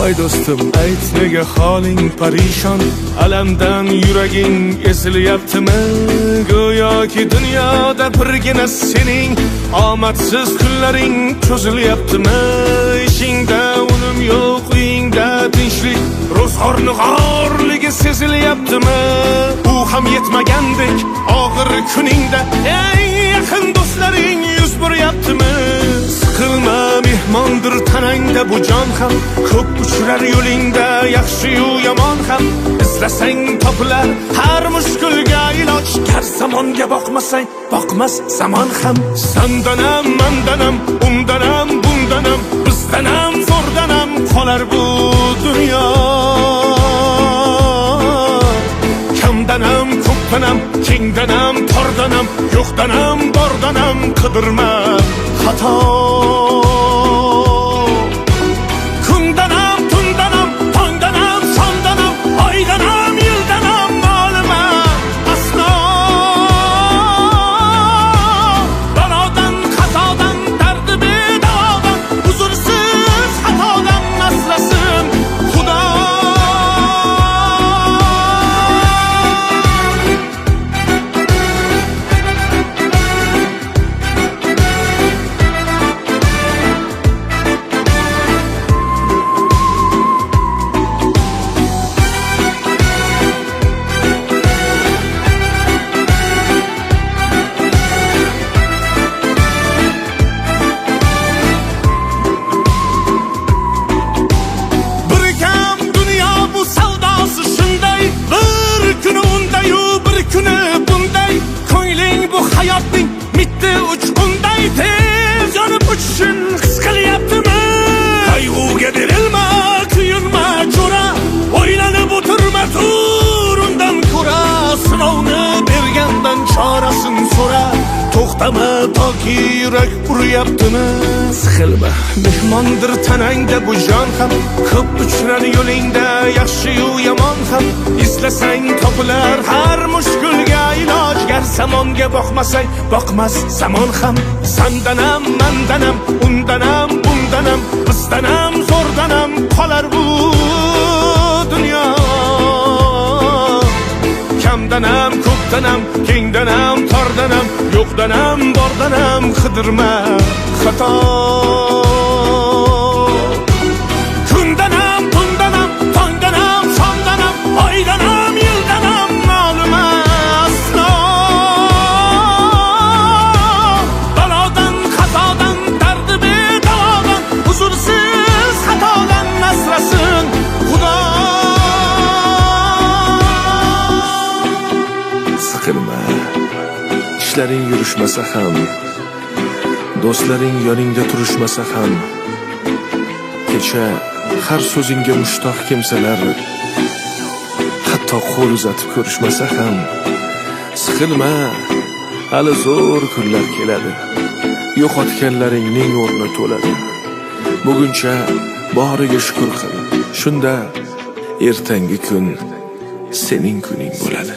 Ay do'stim, ayt nega holing parishon, alamdan yuraging ezilyaptimi? Go'yoki dunyoda birgina sening omadsiz kunlaring cho'zilyaptimi? Ishingda unum yo'q, uyingda tinchlik, ro'zg'orni g'orligi sezilyaptimi? U ham yetmagandek og'ir kuningda eng yaqin do'stlaring yuz buryaptimi? Siqilma, mehmondir tanangda bu jon ham, ko'p uchrar yo'lingda yaxshi-yu yomon ham. Izlasang topilar har mushkulga iloj, gar zamonga boqmasang boqmas zamon ham. Sandanam, mandanam, undanam, bundanam, bizdanam, zo'rdanam qolar bu dunyo. Kamdanam, ko'pdanam, kengdanam, tordanam, yo'qdanam, bordanam, qidirma xato. Hayotning mitti uchqunday tez yonib uchishing his qilyaptimi? Qayg'uga berilma, kuyinma jo'ra, o'ylanib o'tirma, tur undan ko'ra. Sinovni bergandan chorasin so'ra, to'xtama toki yurak uryaptimi? Siqilma, mehmondir tanangda bu jon ham, ko'p uchrar yo'lingda yaxshi-yu yomon ham. Izlasang topilar har mushkulga iloj, gar zamonga boqmasang boqmas zamon ham. Sandanam, mandanam, undanam, bundanam, bizdanam, zo'rdanam qolar bu dunyo. Kamdanam, ko'pdanam, kengdanam, tordanam, yo'qdanam, bordanam, qidirma xato. Kundanam, tundanam, tongdanam, sondanam, oydanam, yildanam ma'lum aslo. Balodan, xatodan, dardi bedavodan, huzursiz xatodan asrasin Xudo. Siqilma, ishlaring yurishmasa ham, do'stlaring yoningda turishmasa ham, kecha har so'zingga mushtoq kimsalar hatto qo'l uzatib ko'rishmasa ham, siqilma, hali zo'r kunlar keladi, yo'qotganlaringning o'rni to'ladi. Buguncha boriga shukr qil, shunda ertangi kun sening kuning bo'ladi.